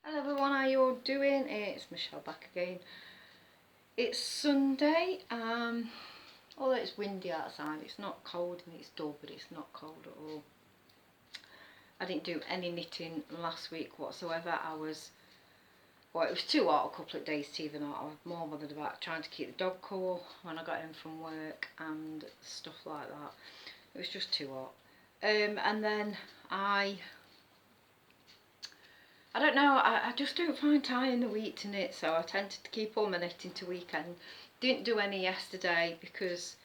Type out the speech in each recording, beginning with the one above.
Hello everyone, how you all doing? It's Michelle back again. It's Sunday, although it's windy outside, it's not cold and it's dull, but it's not cold at all. I didn't do any knitting last week whatsoever. It was too hot a couple of days to even out. I was more bothered about trying to keep the dog cool when I got in from work and stuff like that. It was just too hot. And then I don't know, I just don't find time in the week to knit, so I tended to keep all my knitting to weekend. Didn't do any yesterday because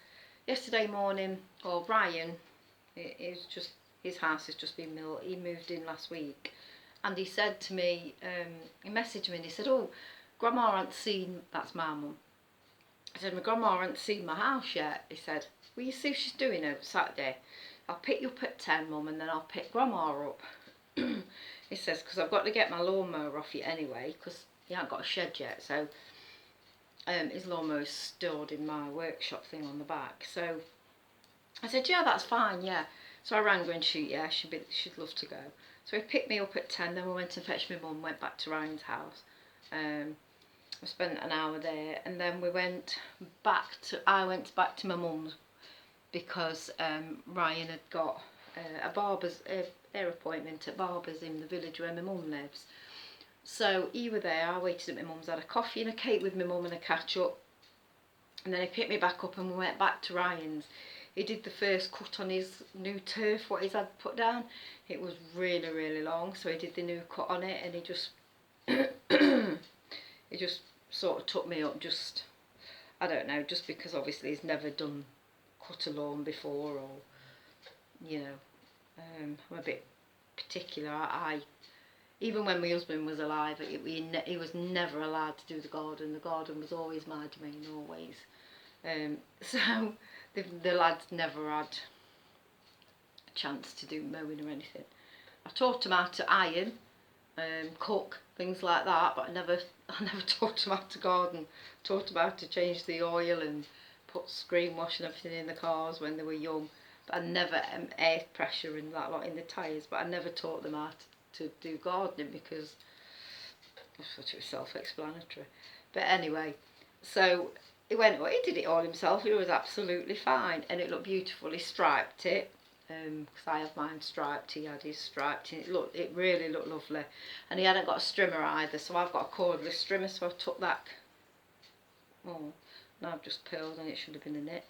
yesterday morning, Ryan, his house has just been built. He moved in last week and he said to me, he messaged me and he said, "Oh, Grandma hasn't seen," that's my mum. I said, "My Grandma hasn't seen my house yet." He said, "Will you see if she's doing over Saturday? I'll pick you up at 10, Mum, and then I'll pick Grandma up." He says, "Because I've got to get my lawnmower off you anyway, because he hasn't got a shed yet, so his lawnmower's stored in my workshop thing on the back." So I said, "Yeah, that's fine, yeah." So I rang her and she'd love to go. So he picked me up at 10, then we went and fetched my mum, went back to Ryan's house. I spent an hour there, and then I went back to my mum's because Ryan had got a barber's hair appointment at barber's in the village where my mum lives. So he were there, I waited at my mum's, had a coffee and a cake with my mum and a catch up, and then he picked me back up and we went back to Ryan's. He did the first cut on his new turf, what he's had put down. It was really, really long, so he did the new cut on it, and he just he just sort of took me up, just, I don't know, just because obviously he's never done cut a lawn before, or, you know, I'm a bit particular. I even when my husband was alive, he was never allowed to do the garden. The garden was always my domain, always. So the lads never had a chance to do mowing or anything. I taught him how to iron, cook, things like that, but I never taught him how to garden. Taught him how to change the oil and put screen wash and everything in the cars when they were young. But I never, air pressure and that lot in the tyres, but I never taught them how to do gardening because I thought it was self-explanatory. But anyway, so he did it all himself. He was absolutely fine, and it looked beautiful. He striped it, because I have mine striped. He had his striped, and it really looked lovely. And he hadn't got a strimmer either, so I've got a cordless strimmer, so I took that. Oh, now I've just pearled, and it should have been a knit.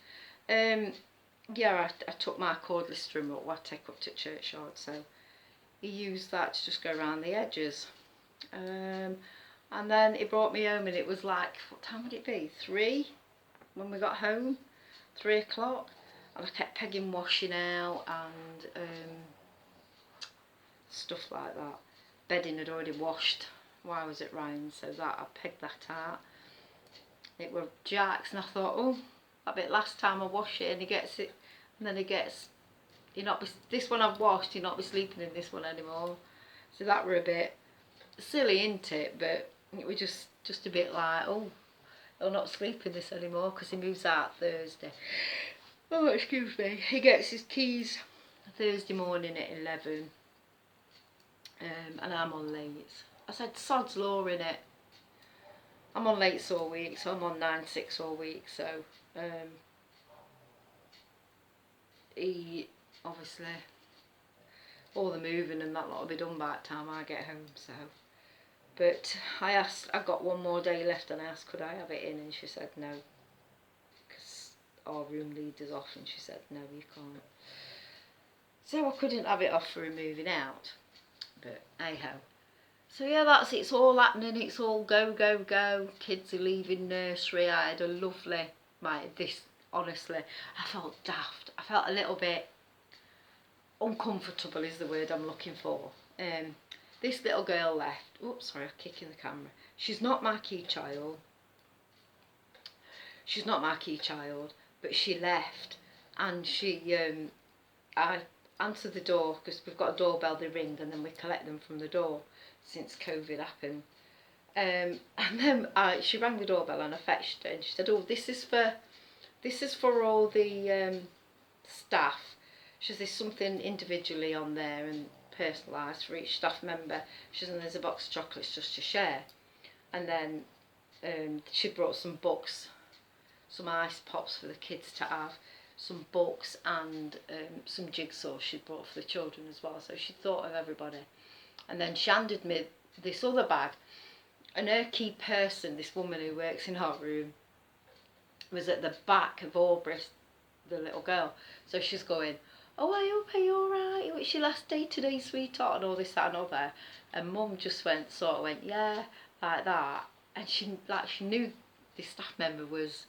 Yeah, I took my cordless strimmer what I take up to churchyard, so he used that to just go around the edges. And then he brought me home, and it was like, what time would it be? 3 when we got home, 3 o'clock, and I kept pegging washing out and stuff like that. Bedding had already washed while I was at Ryan's, so that I pegged that out. It were Jack's, and I thought, oh, I bet last time I wash it and he gets it, and then he gets, this one I've washed, you'll not be sleeping in this one anymore. So that were a bit silly, ain't it? But it was just a bit like, oh, he'll not sleep in this anymore because he moves out Thursday. Oh, excuse me. He gets his keys Thursday morning at 11, and I'm on late. I said, sod's law in it. I'm on late all week, so I'm on 9-6 all week, so he, obviously, all the moving and that lot will be done by the time I get home, so. But I've got one more day left, and I asked could I have it in, and she said no, because our room leader's off, and she said no, you can't. So I couldn't have it off for him moving out, but hey ho. So yeah, it's all happening, it's all go, go, go. Kids are leaving nursery. I had a lovely, honestly, I felt daft. I felt a little bit uncomfortable is the word I'm looking for. This little girl left. Oops, sorry, I'm kicking the camera. She's not my key child. She's not my key child, but she left, and I answered the door because we've got a doorbell. They ring, and then we collect them from the door since COVID happened. And then she rang the doorbell, and I fetched her, and she said, "Oh, this is for all the staff." She says, "There's something individually on there, personalised for each staff member. She said, and there's a box of chocolates just to share. And then she brought some books, some ice pops for the kids to have, some books, and some jigsaws she brought for the children as well. So she thought of everybody. And then she handed me this other bag. And her key person, this woman who works in our room, was at the back of Aubrey, the little girl. So she's going, oh, I hope you're alright, it's your last day today, sweetheart, and all this, that and other. And Mum just went, yeah, like that. And she knew this staff member was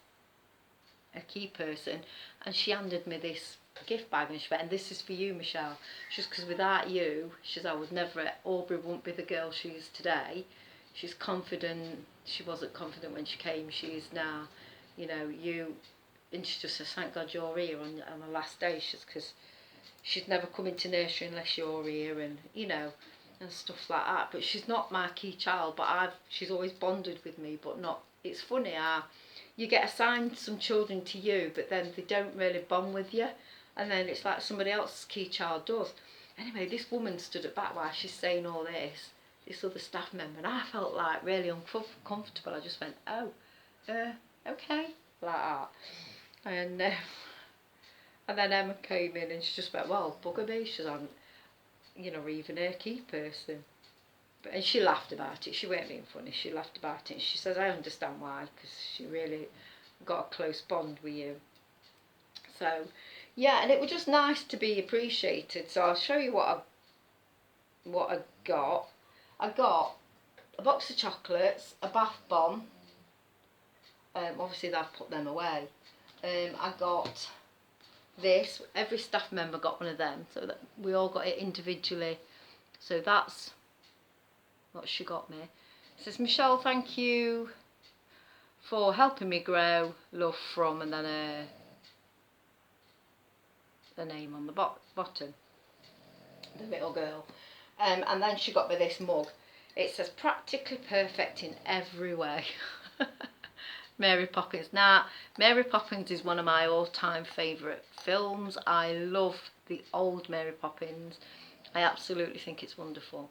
a key person, and she handed me this gift bag, and she went, and this is for you, Michelle. She's, because without you, she's, I would never, Aubrey wouldn't be the girl she is today. She's confident. She wasn't confident when she came. She is now, you know, you. And she just says, thank God you're here on the last day. She's, because she'd never come into nursery unless you're here, and you know, and stuff like that. But she's not my key child, but she's always bonded with me, but not. It's funny how you get assigned some children to you, but then they don't really bond with you, and then it's like somebody else's key child does. Anyway, this woman stood at back while she's saying all this other staff member, and I felt like really uncomfortable. I just went, oh, okay, like that. And then Emma came in and she just went, well, bugger me, she's on, you know, even her key person. And she laughed about it. She weren't being funny. She laughed about it. And she says, I understand why, because she really got a close bond with you. So, yeah, and it was just nice to be appreciated. So I'll show you what I got. I got a box of chocolates, a bath bomb. Obviously, I've put them away. I got this. Every staff member got one of them, so that we all got it individually. So that's what she got me. It says, Michelle, thank you for helping me grow. Love from, and then the name on the bottom. The little girl. And then she got me this mug. It says, practically perfect in every way. Mary Poppins. Now, Mary Poppins is one of my all-time favourite films. I love the old Mary Poppins. I absolutely think it's wonderful.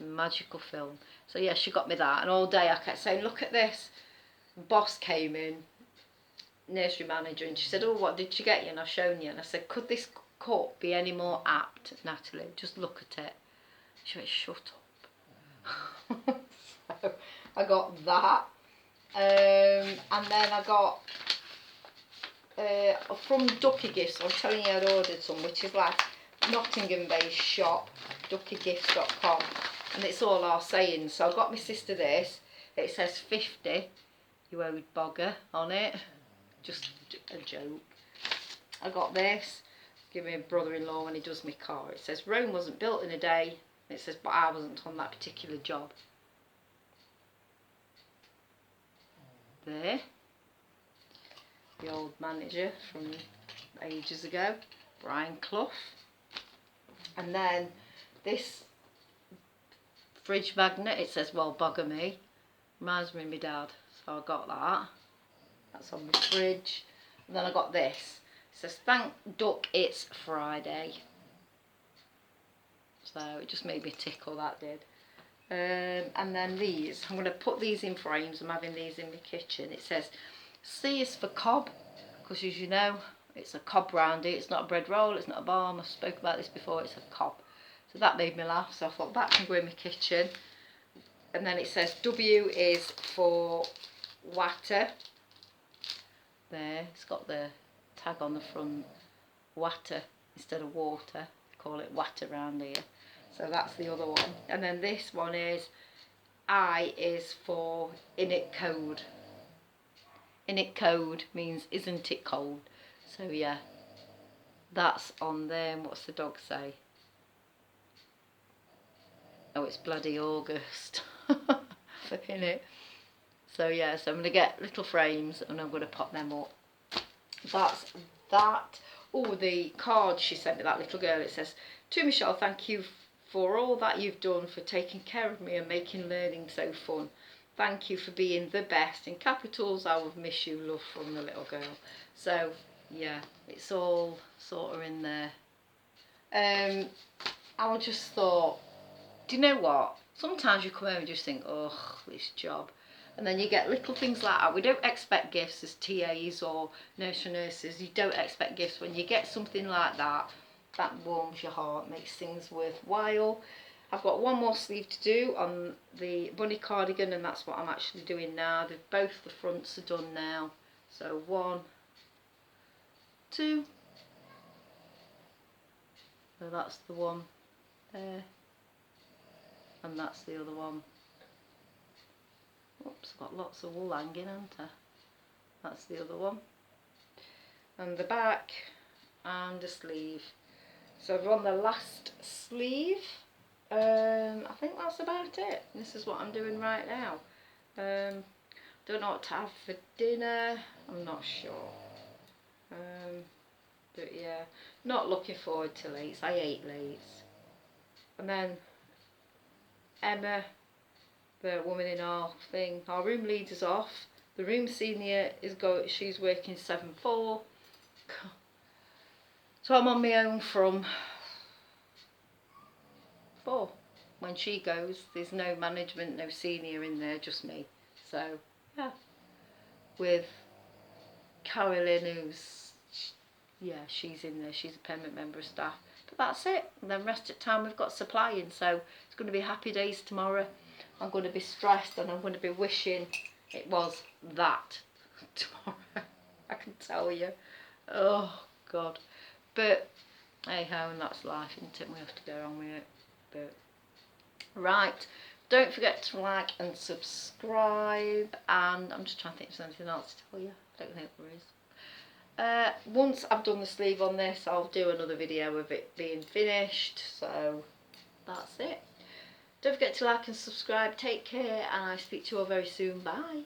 Magical film. So yeah, she got me that, and all day I kept saying, look at this. Boss came in, nursery manager, and she said, oh, what did she get you? And I've shown you. And I said, could this cup be any more apt, Natalie? Just look at it. She went, shut up. So I got that. And then I got from Ducky Gifts. I'm telling you, I'd ordered some, which is like Nottingham-based shop, duckygifts.com, and it's all our sayings. So I got my sister this. It says 50, you old bogger, on it. Just a joke. I got this. Give me a brother-in-law when he does my car. It says Rome wasn't built in a day. It says, but I wasn't on that particular job. There, the old manager from ages ago, Brian Clough. And then this fridge magnet, it says, well, bugger me, reminds me of my dad, so I got that. That's on my fridge. And then I got this. It says, thank Duck, it's Friday. So it just made me tickle, that did. And then these, I'm going to put these in frames. I'm having these in my kitchen. It says C is for cob, because as you know, it's a cob roundy. It's not a bread roll, it's not a balm. I spoke about this before. It's a cob. So that made me laugh, so I thought that can go in my kitchen. And then it says W is for water. There, it's got the tag on the front, water instead of water. Call it water round here. So that's the other one. And then this one is, I is for in it code. In it code means isn't it cold? So yeah, that's on there. And what's the dog say? Oh, it's bloody August. Flipping it. So yeah, so I'm going to get little frames and I'm going to pop them up. That's that. Oh, the card she sent me, that little girl, it says, to Michelle, thank you for all that you've done, for taking care of me and making learning so fun. Thank you for being the best. In capitals, I will miss you, love, from the little girl. So yeah, it's all sort of in there. I just thought, do you know what? Sometimes you come home and just think, oh, this job. And then you get little things like that. We don't expect gifts as TAs or nursery nurses. You don't expect gifts. When you get something like that, that warms your heart, makes things worthwhile. I've got one more sleeve to do on the bunny cardigan, and that's what I'm actually doing now. Both the fronts are done now. So 1, 2. So that's the one there. And that's the other one. Oops, I've got lots of wool hanging, haven't I? That's the other one. And the back and the sleeve. So I've on the last sleeve. I think that's about it. This is what I'm doing right now. Don't know what to have for dinner. I'm not sure. But yeah, not looking forward to lates. I hate lates. And then Emma, the woman in our thing, our room leader's off. The room senior she's working 7/4. So I'm on my own from 4. When she goes, there's no management, no senior in there, just me. So yeah, with Carolyn, who's, yeah, she's in there, she's a permanent member of staff. But that's it. And then rest of the time we've got supplying, so it's going to be happy days tomorrow. I'm going to be stressed and I'm going to be wishing it was that tomorrow. I can tell you. Oh God. But hey ho, and that's life, isn't it? We have to go on with it. But right, don't forget to like and subscribe, and I'm just trying to think if there's anything else to tell you. I don't think there is. Once I've done the sleeve on this, I'll do another video of it being finished. So that's it. Don't forget to like and subscribe. Take care, and I'll speak to you all very soon. Bye.